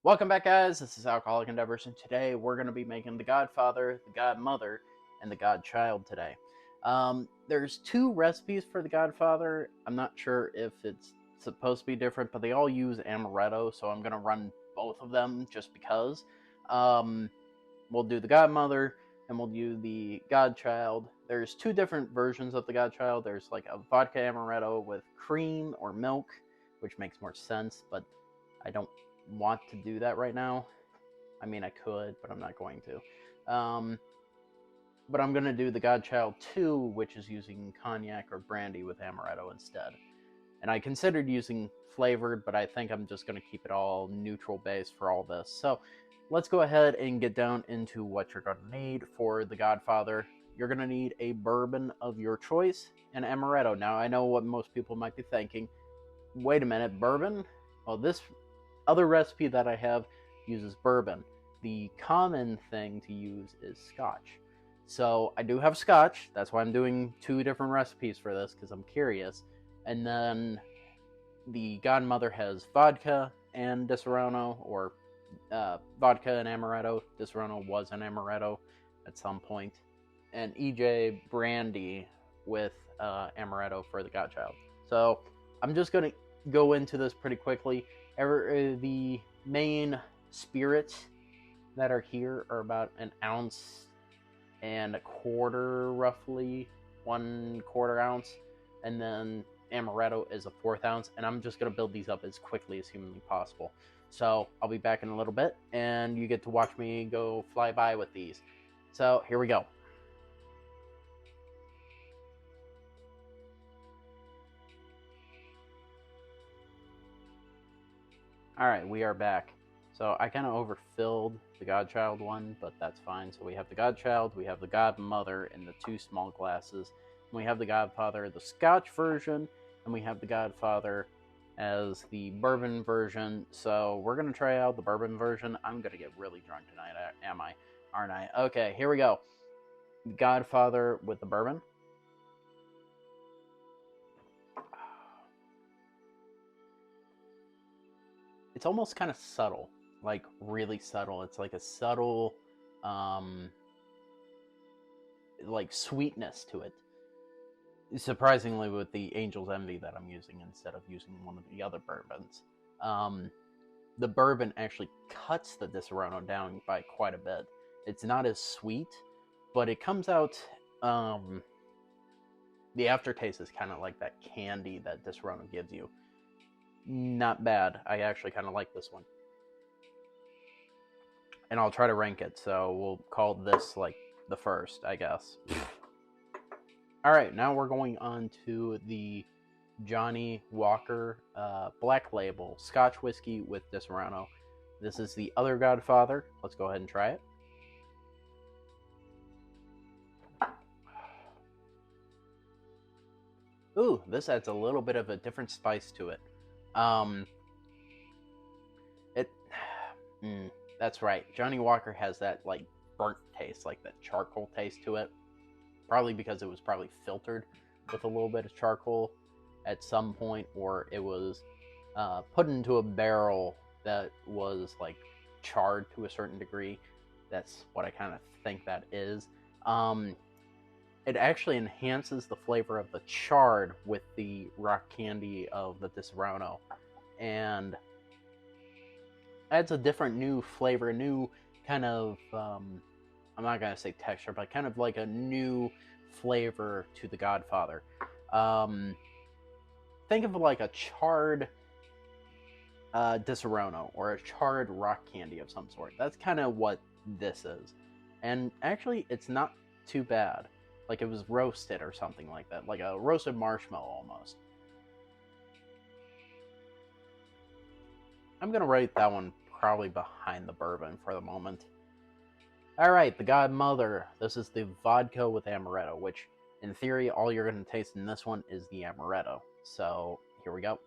Welcome back, guys. This is Alcoholic Endeavors, and today we're going to be making the godfather, the godmother, and the godchild today. There's two recipes for the godfather. I'm not sure if it's supposed to be different, but they all use amaretto, so I'm going to run both of them just because. We'll do the godmother, and we'll do the godchild. There's two different versions of the godchild. There's like a vodka amaretto with cream or milk, which makes more sense, but I don't want to do that right now. I mean, I could, but I'm not going to. But I'm going to do the Godchild 2, which is using cognac or brandy with amaretto instead. And I considered using flavored, but I think I'm just going to keep it all neutral base for all this. So let's go ahead and get down into what you're going to need for the Godfather. You're going to need a bourbon of your choice and amaretto. Now, I know what most people might be thinking. Wait a minute, bourbon? Well, this other recipe that I have uses bourbon. The common thing to use is scotch. So I do have scotch. That's why I'm doing two different recipes for this, because I'm curious. And then the godmother has vodka and Disaronno, or vodka and amaretto. Disaronno was an amaretto at some point. And EJ brandy with amaretto for the godchild. So I'm just going to go into this pretty quickly. The main spirits that are here are about 1.25 ounces, roughly 1/4 ounce, and then amaretto is a 1/4 ounce, and I'm just going to build these up as quickly as humanly possible. So I'll be back in a little bit, and you get to watch me go fly by with these. So here we go. Alright, we are back. So I kind of overfilled the godchild one, but that's fine. So we have the godchild, we have the godmother in the 2 small glasses, and we have the godfather, the scotch version, and we have the godfather as the bourbon version. So we're going to try out the bourbon version. I'm going to get really drunk tonight, am I? Aren't I? Okay, here we go. Godfather with the bourbon. It's almost kind of subtle, like really subtle. It's like a subtle, like sweetness to it. Surprisingly, with the Angel's Envy that I'm using instead of using one of the other bourbons, the bourbon actually cuts the Disaronno down by quite a bit. It's not as sweet, but it comes out. The aftertaste is kind of like that candy that Disaronno gives you. Not bad. I actually kind of like this one. And I'll try to rank it, so we'll call this like the first, I guess. Alright, now we're going on to the Johnny Walker Black Label Scotch Whiskey with Disaronno. This is the other Godfather. Let's go ahead and try it. Ooh, this adds a little bit of a different spice to it. That's right. Johnny Walker has that like burnt taste, like that charcoal taste to it. Probably because it was probably filtered with a little bit of charcoal at some point, or it was put into a barrel that was like charred to a certain degree. That's what I kind of think that is. It actually enhances the flavor of the chard with the rock candy of the Disaronno, and adds a different new flavor, a new kind of, I'm not going to say texture, but kind of like a new flavor to the Godfather. Think of like a charred Disaronno or a charred rock candy of some sort. That's kind of what this is. And actually, it's not too bad. Like it was roasted or something like that. Like a roasted marshmallow almost. I'm going to rate that one probably behind the bourbon for the moment. Alright, the godmother. This is the vodka with amaretto, which in theory all you're going to taste in this one is the amaretto. So here we go.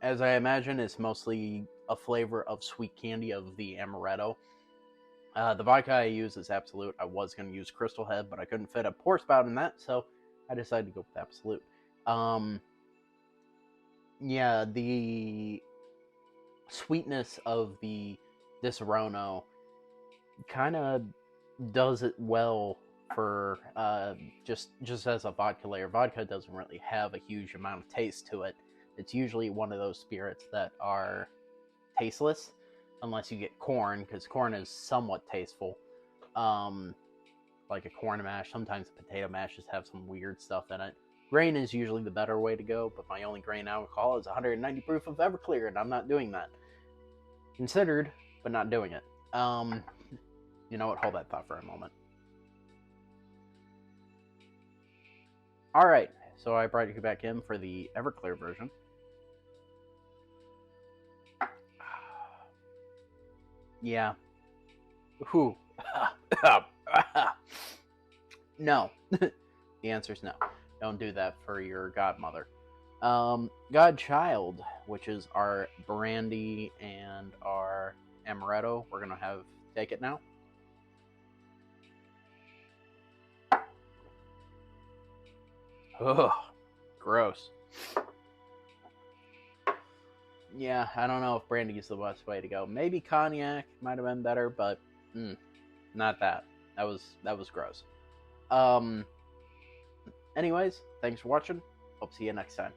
As I imagine, it's mostly a flavor of sweet candy of the amaretto. The vodka I use is Absolute. I was going to use Crystal Head, but I couldn't fit a pour spout in that, so I decided to go with Absolute. Yeah, the sweetness of the Disaronno kind of does it well for just as a vodka layer. Vodka doesn't really have a huge amount of taste to it. It's usually one of those spirits that are tasteless, unless you get corn, because corn is somewhat tasteful. Um, like a corn mash. Sometimes potato mashes have some weird stuff in it. Grain is usually the better way to go, but my only grain alcohol is 190 proof of Everclear, and I'm not doing that. Considered, but not doing it. You know what? Hold that thought for a moment. Alright, so I brought you back in for the Everclear version. Yeah. Whew. No. The answer is no. Don't do that for your godmother. Godchild, which is our brandy and our amaretto. We're going to have take it now. Ugh, gross. Yeah, I don't know if brandy is the best way to go. Maybe cognac might have been better, but not that. That was gross. Anyways, thanks for watching. Hope to see you next time.